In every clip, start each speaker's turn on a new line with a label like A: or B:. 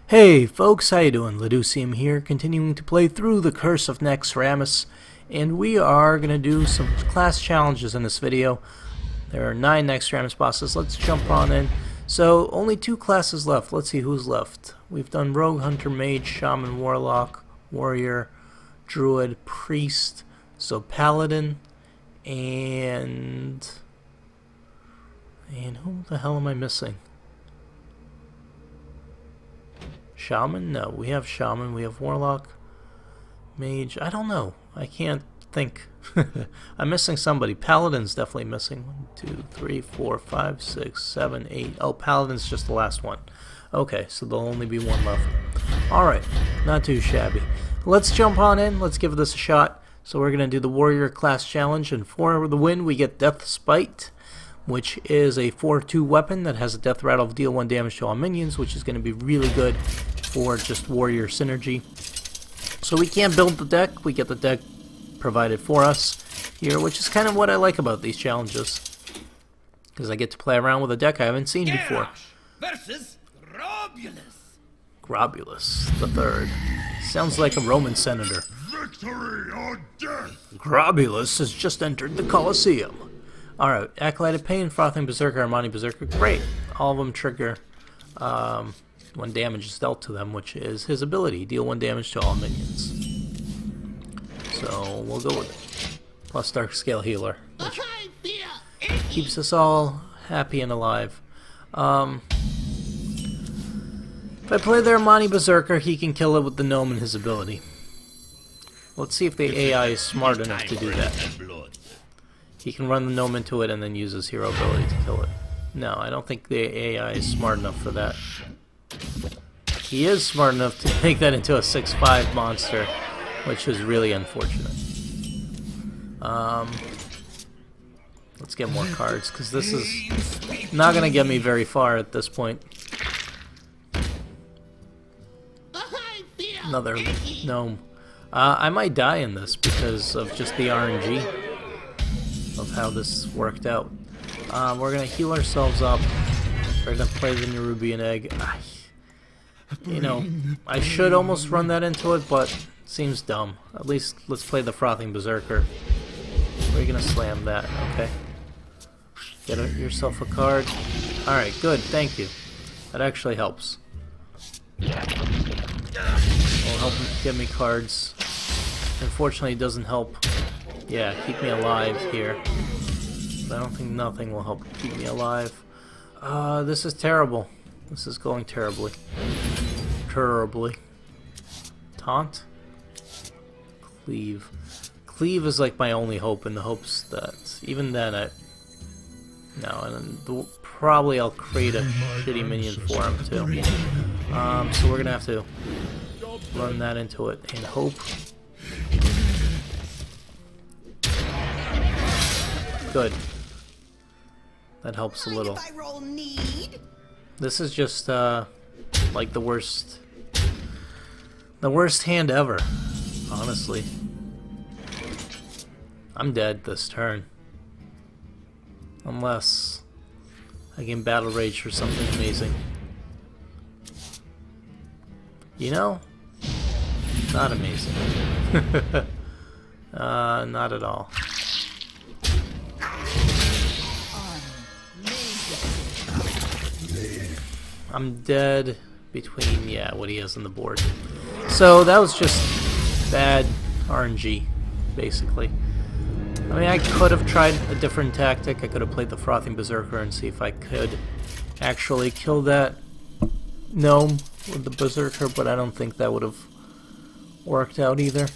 A: Hey folks, how you doing? Leducium here, continuing to play through the Curse of Naxxramas, and we are going to do some class challenges in this video. There are 9 Naxxramas bosses. Let's jump on in. So, only 2 classes left. Let's see who's left. We've done Rogue, Hunter, Mage, Shaman, Warlock, Warrior, Druid, Priest, so Paladin, and who the hell am I missing? Shaman? No, we have Shaman, we have Warlock, Mage, I don't know. I can't think. I'm missing somebody. Paladin's definitely missing. 1, 2, 3, 4, 5, 6, 7, 8. Oh, Paladin's just the last one. Okay, so there'll only be 1 left. Alright, not too shabby. Let's jump on in, let's give this a shot. So we're going to do the Warrior class challenge, and for the win we get Death Spite, which is a 4/2 weapon that has a death rattle of deal 1 damage to all minions, which is going to be really good for just warrior synergy. So we can't build the deck, we get the deck provided for us here, which is kind of what I like about these challenges, because I get to play around with a deck I haven't seen before.
B: Versus Grobulus.
A: Grobulus the Third. Sounds like a Roman senator.
B: Victory or death.
A: Grobulus has just entered the Colosseum. Alright, Acolyte Pain, Frothing Berserker, Armani Berserker, great. All of them trigger 1 damage is dealt to them, which is his ability. Deal 1 damage to all minions. So, we'll go with it. Plus Dark Scale Healer, which keeps us all happy and alive. If I play the Armani Berserker, he can kill it with the gnome and his ability. Let's see if the AI is smart enough to do that. He can run the gnome into it and then use his hero ability to kill it. No, I don't think the AI is smart enough for that. He is smart enough to make that into a 6/5 monster, which is really unfortunate. Let's get more cards, because this is not going to get me very far at this point. Another gnome. I might die in this because of just the RNG of how this worked out. We're going to heal ourselves up. We're going to play the Nerubian Egg. You know, I should almost run that into it, but it seems dumb. At least let's play the Frothing Berserker. We're going to slam that, okay? Get yourself a card. Alright, good, thank you. That actually helps. Will help get me cards. Unfortunately, it doesn't help. Yeah, keep me alive here. But I don't think nothing will help keep me alive. This is terrible. This is going terribly. Terribly. Taunt? Cleave. Cleave is like my only hope, in the hopes that even then no, and probably I'll create a shitty minion for him too. So we're gonna have to run that into it and hope. Good. That helps a little. This is just like the worst hand ever, honestly. I'm dead this turn. Unless I can battle rage for something amazing. You know? Not amazing. Not at all. I'm dead between, yeah, what he has on the board. So that was just bad RNG, basically. I mean, I could have tried a different tactic. I could have played the Frothing Berserker and see if I could actually kill that gnome with the Berserker, but I don't think that would have worked out either.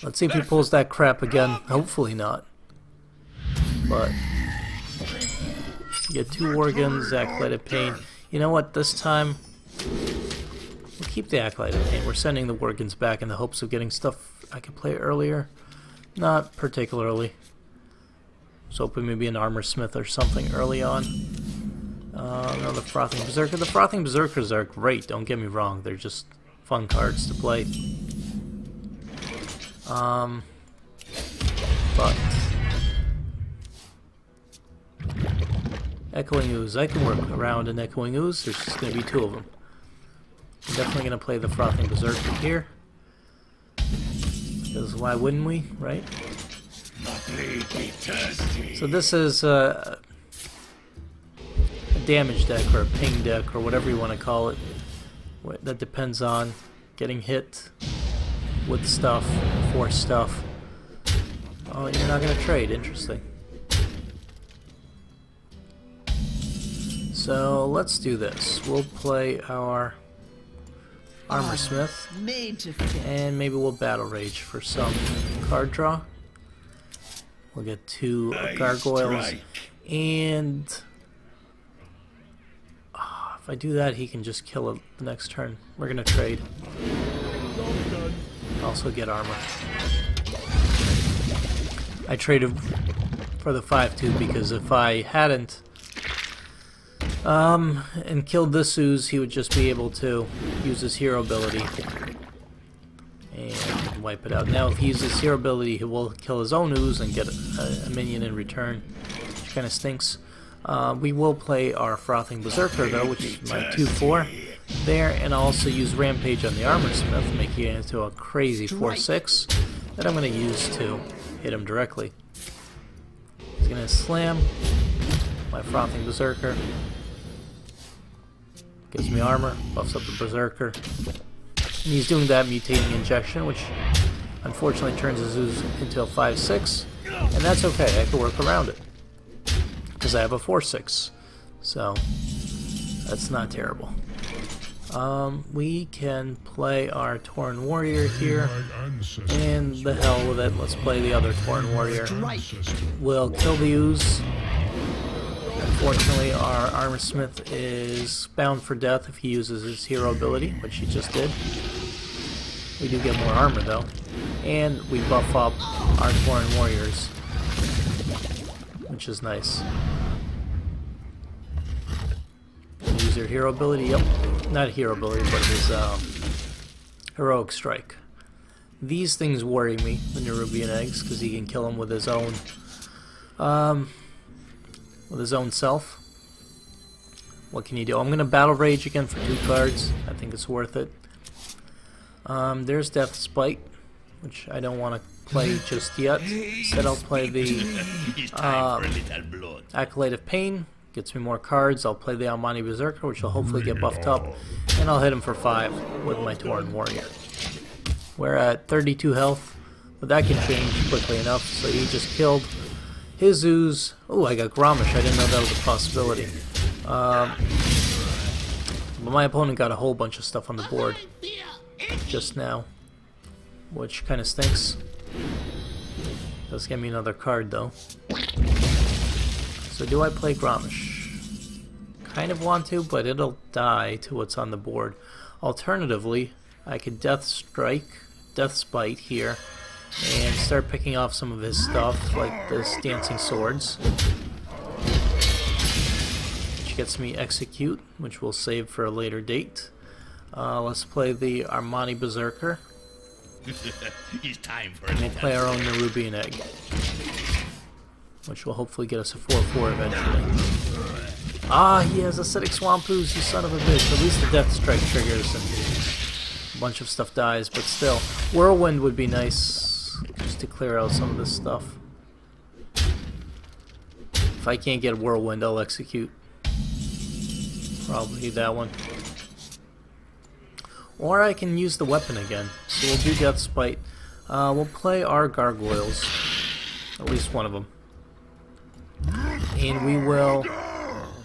A: Let's see if he pulls that crap again. Hopefully not. But get 2 Worgens, Acolyte Pain. You know what, this time we'll keep the Acolyte Pain. We're sending the Worgens back in the hopes of getting stuff I could play earlier. Not particularly. I was hoping maybe an Armor Smith or something early on. Another Frothing Berserker. The Frothing Berserkers are great, don't get me wrong. They're just fun cards to play. But Echoing Ooze. I can work around an Echoing Ooze. There's just going to be 2 of them. I'm definitely going to play the Frothing Berserker here. Because why wouldn't we, right? So this is a damage deck or a ping deck or whatever you want to call it. That depends on getting hit with stuff, for stuff. Oh, you're not going to trade. Interesting. So let's do this. We'll play our Armor Smith, and maybe we'll Battle Rage for some card draw. We'll get 2 Gargoyles, and if I do that, he can just kill it the next turn. We're gonna trade. Also get armor. I traded for the 5/2 because if I hadn't and killed this Ooze, he would just be able to use his hero ability and wipe it out. Now if he uses his hero ability, he will kill his own Ooze and get a minion in return, which kind of stinks. We will play our Frothing Berserker though, which is my 2/4 there, and I'll also use Rampage on the Armor Smith, making it into a crazy 4/6 that I'm going to use to hit him directly. He's going to slam my Frothing Berserker. Gives me armor, buffs up the Berserker. And he's doing that mutating injection, which unfortunately turns his Ooze into a 5/6. And that's okay, I can work around it. Because I have a 4/6. So, that's not terrible. We can play our Tauren Warrior here. And the hell with it, let's play the other Tauren Warrior. We'll kill the Ooze. Unfortunately, our Armor Smith is bound for death if he uses his hero ability, which he just did. We do get more armor though. And we buff up our Tauren Warriors, which is nice. Use your hero ability, yep. Not hero ability, but his heroic strike. These things worry me, the Nerubian eggs, because he can kill them with his own self. What can you do? I'm going to Battle Rage again for 2 cards. I think it's worth it. There's Death Spite, which I don't want to play just yet. Instead I'll play the Accolade of Pain. Gets me more cards. I'll play the Almani Berserker, which will hopefully get buffed up. And I'll hit him for 5 with my Tauren Warrior. We're at 32 health, but that can change quickly enough. So he just killed his Ooze. Oh, I got Grommash. I didn't know that was a possibility. But my opponent got a whole bunch of stuff on the board just now, which kind of stinks. Does get me another card though. So do I play Grommash? Kind of want to, but it'll die to what's on the board. Alternatively, I could Death Spite here, and start picking off some of his stuff, like this Dancing Swords, which gets me Execute, which we'll save for a later date. Let's play the Armani Berserker.
B: It's time for
A: And we'll play our own Nerubian Egg, which will hopefully get us a 4/4 eventually. Ah, he has Acidic Swamp Ooze, you son of a bitch. At least the Death Strike triggers and a bunch of stuff dies, but still. Whirlwind would be nice, just to clear out some of this stuff. If I can't get Whirlwind, I'll Execute. Probably that one. Or I can use the weapon again. So we'll do Death Spite. We'll play our Gargoyles. At least one of them. And we will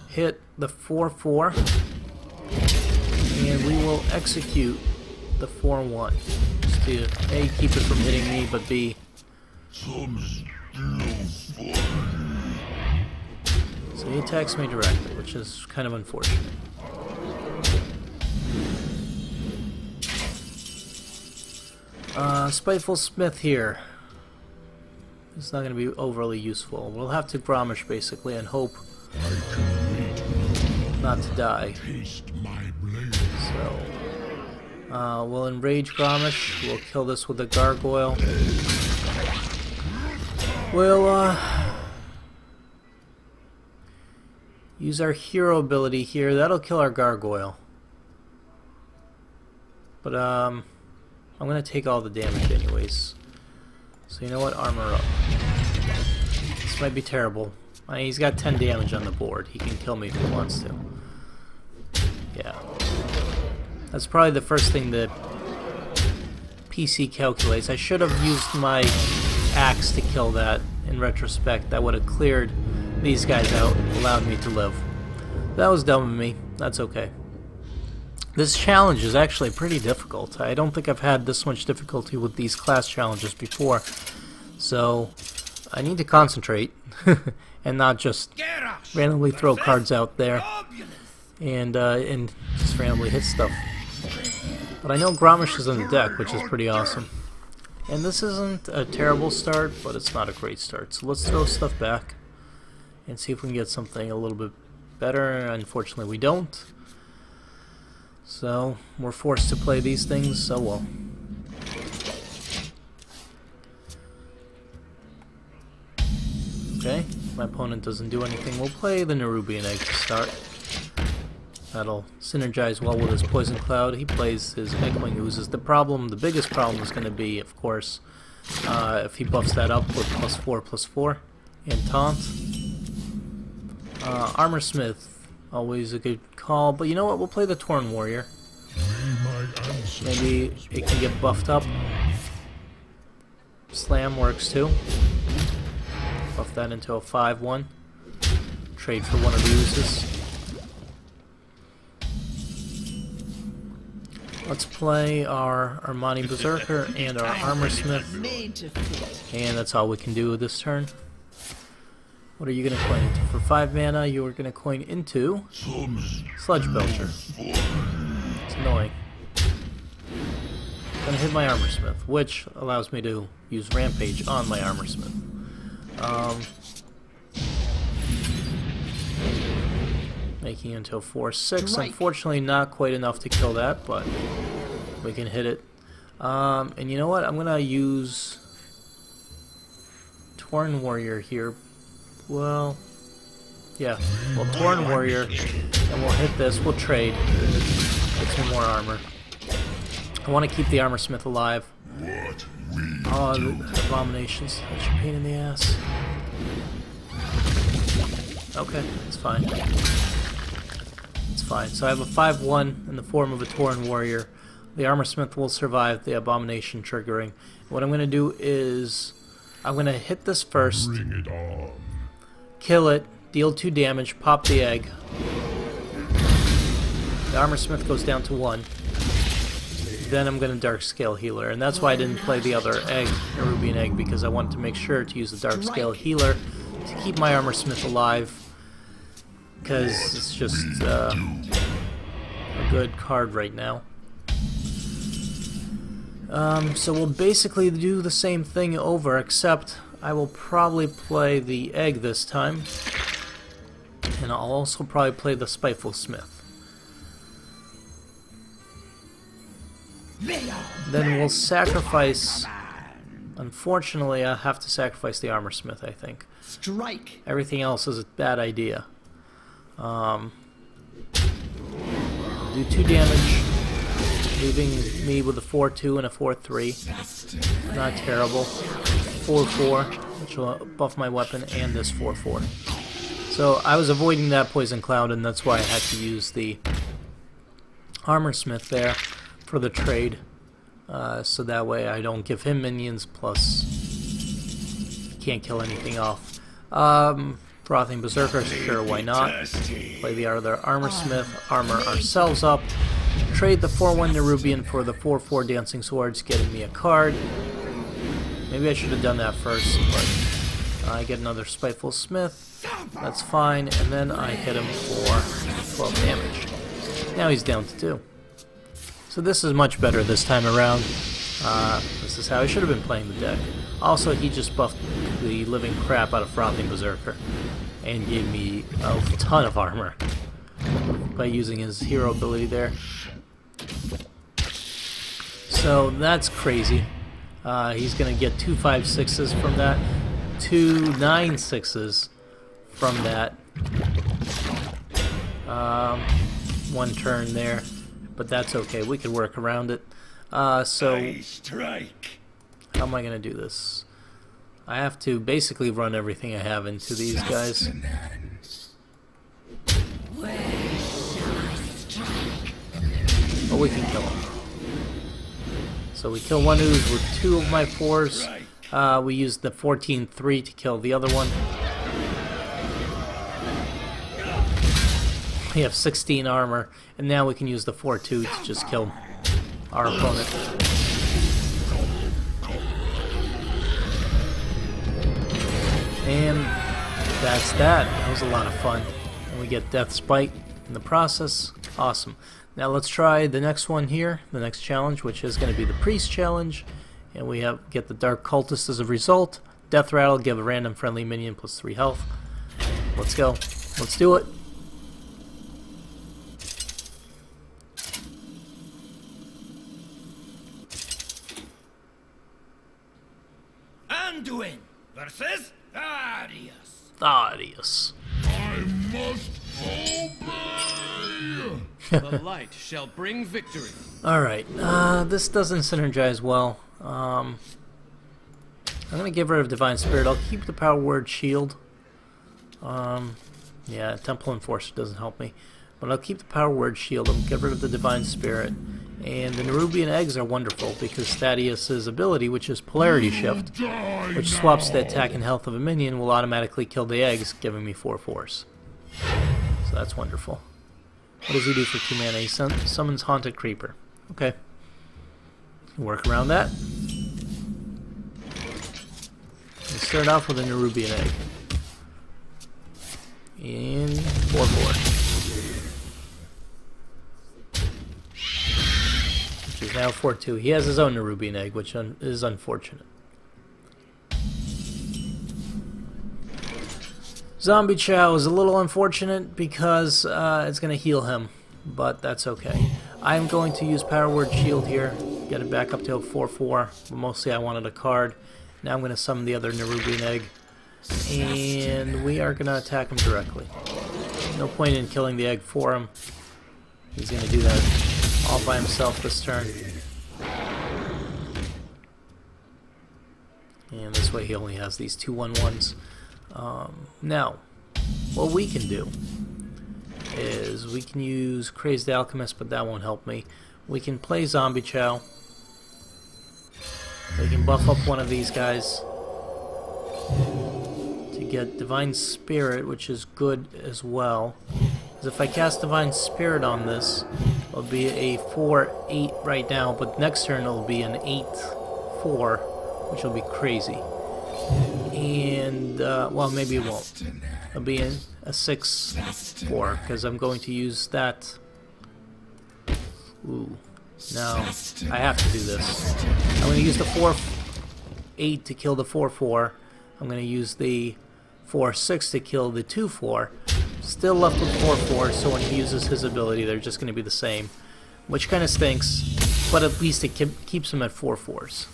A: hit the 4/4. And we will execute the 4/1. Just to A, keep it from hitting me, but B, so he attacks me directly, which is kind of unfortunate. Spiteful Smith here. It's not going to be overly useful. We'll have to Grommash basically and hope not to die. So, we'll enrage Grommash. We'll kill this with a Gargoyle. We'll use our hero ability here. That'll kill our gargoyle. But I'm gonna take all the damage anyways. So you know what? Armor up. This might be terrible. I mean, he's got 10 damage on the board. He can kill me if he wants to. Yeah. That's probably the first thing that PC calculates. I should have used my axe to kill that in retrospect. That would have cleared these guys out, allowed me to live. That was dumb of me. That's okay. This challenge is actually pretty difficult. I don't think I've had this much difficulty with these class challenges before. So I need to concentrate and not just randomly throw cards out there and just randomly hit stuff. But I know Grommash is in the deck, which is pretty awesome. And this isn't a terrible start, but it's not a great start. So let's throw stuff back and see if we can get something a little bit better. Unfortunately, we don't. So we're forced to play these things, so well. Okay, my opponent doesn't do anything. We'll play the Nerubian Egg to start. That'll synergize well with his Poison Cloud. He plays his Egg-Wing Oozes. The biggest problem is going to be, of course, if he buffs that up with +4/+4 and Taunt. Armorsmith, always a good call. But you know what? We'll play the Tauren Warrior. Maybe it can get buffed up. Slam works too. Buff that into a 5/1. Trade for one of the oozes. Let's play our Armani Berserker and our Armorsmith. And that's all we can do this turn. What are you going to coin into? For 5 mana, you are going to coin into Sludge Belcher. It's annoying. I'm going to hit my Armorsmith, which allows me to use Rampage on my Armorsmith. Making it into a 4/6. Unfortunately, not quite enough to kill that, but we can hit it. And you know what? I'm going to use Tauren Warrior here. Well, yeah. Well, Tauren Warrior, and we'll hit this. We'll trade. Get some more armor. I want to keep the Armorsmith alive. Oh, the abominations. That's a pain in the ass. Okay, it's fine. It's fine. So I have a 5/1 in the form of a Tauren Warrior. The Armorsmith will survive the abomination triggering. What I'm going to do is I'm going to hit this first. Kill it, deal 2 damage, pop the egg. The Armorsmith goes down to 1. Then I'm going to Dark Scale Healer, and that's why I didn't play the other egg, Nerubian Egg, because I wanted to make sure to use the Dark Scale Healer to keep my Armorsmith alive, because it's just a good card right now. So we'll basically do the same thing over, except I will probably play the egg this time, and I'll also probably play the Spiteful Smith. Then we'll sacrifice. Unfortunately, I have to sacrifice the Armorsmith, I think.
C: Strike.
A: Everything else is a bad idea. Do 2 damage, leaving me with a 4/2 and a 4/3. Not terrible. 4/4, which will buff my weapon, and this 4/4. So I was avoiding that Poison Cloud, and that's why I had to use the Armorsmith there for the trade. So that way I don't give him minions, plus can't kill anything off. Frothing Berserker, sure, why not? Play the other Armorsmith, armor ourselves up. Trade the 4/1 Nerubian for the 4/4 Dancing Swords, getting me a card. Maybe I should have done that first, but I get another Spiteful Smith. That's fine, and then I hit him for 12 damage. Now he's down to 2. So this is much better this time around. This is how I should have been playing the deck. Also, he just buffed the living crap out of Frothing Berserker and gave me a ton of armor by using his hero ability there. So that's crazy. He's going to get 2 5/6s from that, 2 9/6s from that. One turn there, but that's okay. We can work around it. So how am I going to do this? I have to basically run everything I have into these guys. But we can kill them. So we kill one ooze with 2 of my 4s. We use the 14-3 to kill the other one. We have 16 armor, and now we can use the 4-2 to just kill our opponent. And that's that. That was a lot of fun. And we get Death Spite in the process. Awesome. Now let's try the next one here, the next challenge, which is going to be the Priest challenge. And we get the Dark Cultist as a result. Death Rattle, give a random friendly minion plus 3 health. Let's go. Let's do it.
B: Anduin versus Thaddeus.
A: Thaddeus.
C: I must obey.
D: The light shall bring victory.
A: Alright, this doesn't synergize well. I'm going to get rid of Divine Spirit. I'll keep the Power Word Shield. Yeah, Temple Enforcer doesn't help me. But I'll keep the Power Word Shield. I'll get rid of the Divine Spirit. And the Nerubian Eggs are wonderful because Thaddeus' ability, which is Polarity Shift, which swaps the attack and health of a minion, will automatically kill the eggs, giving me 4 force. So that's wonderful. What does he do for 2 mana? He summons Haunted Creeper. Okay. Work around that. We start off with a Nerubian Egg. And 4-4. Which is now 4-2. He has his own Nerubian Egg, which is unfortunate. Zombie Chow is a little unfortunate because it's going to heal him, but that's okay. I'm going to use Power Word Shield here, get it back up to a 4-4, but mostly I wanted a card. Now I'm going to summon the other Nerubian Egg, and we are going to attack him directly. No point in killing the egg for him. He's going to do that all by himself this turn. And this way he only has these 2/1/1s. Now, what we can do is we can use Crazed Alchemist, but that won't help me. We can play Zombie Chow. We can buff up one of these guys to get Divine Spirit, which is good as well. Because if I cast Divine Spirit on this, it'll be a 4-8 right now, but next turn it'll be an 8-4, which will be crazy. And, well, maybe it won't. It'll be a 6-4, because I'm going to use that. Ooh. No, I have to do this. I'm going to use the 4-8 to kill the 4-4. I'm going to use the 4-6 to kill the 2-4. Still left with 4-4, so when he uses his ability, they're just going to be the same. Which kind of stinks, but at least it keeps him at 4-4s.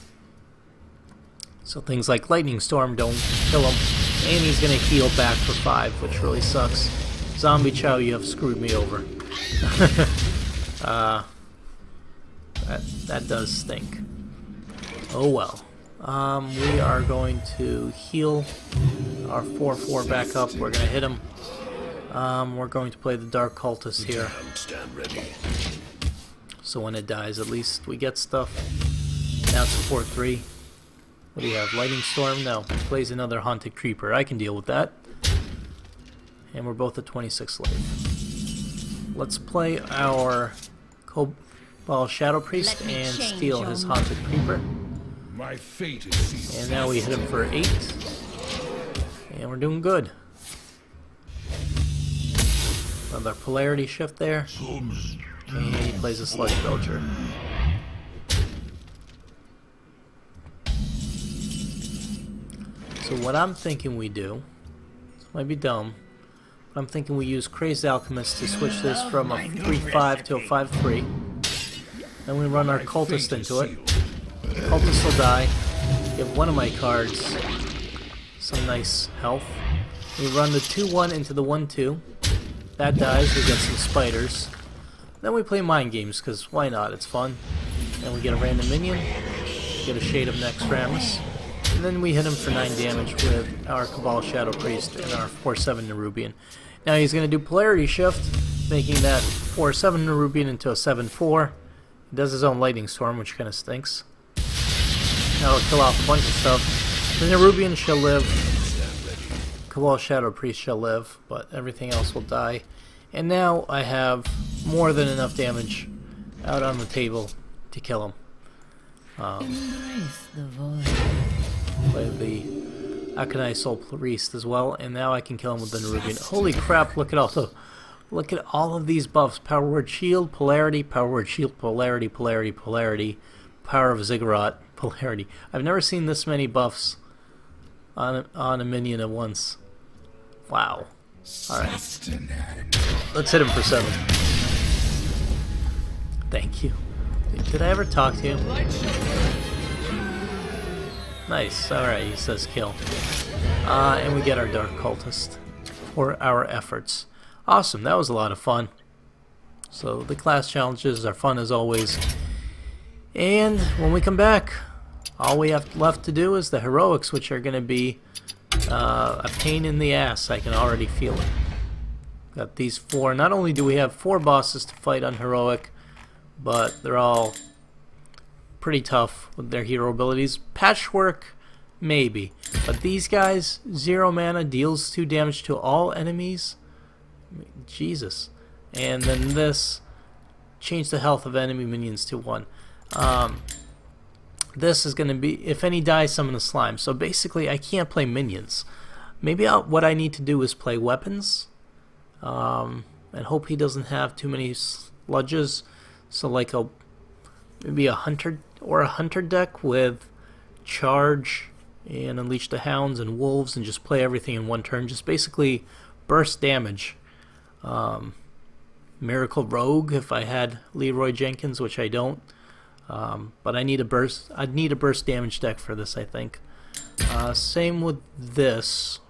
A: So things like Lightning Storm don't kill him, and he's going to heal back for 5, which really sucks. Zombie Chow, you have screwed me over. That does stink. Oh well. We are going to heal our 4-4 back up. We're going to hit him. We're going to play the Dark Cultist here. So when it dies, at least we get stuff. Now it's a 4-3. What do you have? Lightning Storm? No. Plays another Haunted Creeper. I can deal with that. And we're both at 26 life. Let's play our Cobalt Shadow Priest and steal his Haunted Creeper.
C: My fate is sealed.
A: And now we hit him for 8. And we're doing good. Another Polarity Shift there. And he plays a Sludge Belcher. So what I'm thinking we do, this might be dumb, but I'm thinking we use Crazed Alchemist to switch this from a 3-5 to a 5-3. Then we run our Cultist into it. Cultist will die. Give one of my cards some nice health. We run the 2-1 into the 1-2. That dies, we get some spiders. Then we play mind games, because why not? It's fun. And we get a random minion, get a Shade of Naxxramas, and then we hit him for 9 damage with our Cabal Shadow Priest and our 4/7 Nerubian. Now he's going to do Polarity Shift, making that 4/7 Nerubian into a 7/4. He does his own Lightning Storm, which kind of stinks. That'll kill off a bunch of stuff. The Nerubian shall live. Cabal Shadow Priest shall live, but everything else will die. And now I have more than enough damage out on the table to kill him.
E: Embrace the void.
A: Play the Akanai Soul Priest as well, and now I can kill him with the Nerubian. Holy crap! Look at all of these buffs: Power Word Shield, Polarity, Power Word Shield, Polarity, Polarity, Polarity, Power of Ziggurat, Polarity. I've never seen this many buffs on a minion at once. Wow. Alright. Let's hit him for 7. Thank you. Did I ever talk to you? Nice. Alright, he says kill. And we get our Dark Cultist for our efforts. Awesome. That was a lot of fun. So the class challenges are fun as always. And when we come back, all we have left to do is the heroics, which are going to be a pain in the ass. I can already feel it. Got these 4. Not only do we have 4 bosses to fight on heroic, but they're all pretty tough with their hero abilities. Patchwork, maybe. But these guys, 0 mana, deals 2 damage to all enemies. Jesus. And then this, change the health of enemy minions to 1. This is going to be, if any die, summon a slime. So basically, I can't play minions. Maybe what I need to do is play weapons. And hope he doesn't have too many sludges. So like maybe a hunter deck with charge and unleash the hounds and wolves and just play everything in one turn. Just basically burst damage. Miracle Rogue if I had Leroy Jenkins, which I don't. But I need a burst. I'd need a burst damage deck for this, I think. Same with this.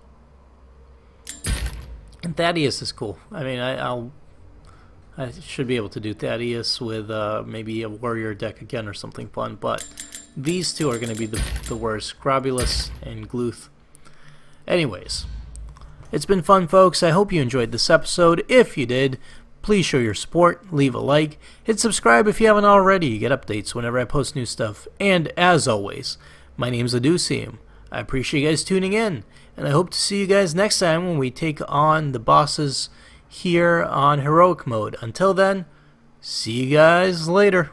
A: And Thaddeus is cool. I mean, I should be able to do Thaddeus with maybe a warrior deck again or something fun. But these two are going to be the worst: Grobulus and Gluth. Anyways, it's been fun, folks. I hope you enjoyed this episode. If you did, please show your support, leave a like, hit subscribe if you haven't already. You get updates whenever I post new stuff. And as always, my name's Adusium. I appreciate you guys tuning in, and I hope to see you guys next time when we take on the bosses here on Heroic Mode. Until then, see you guys later.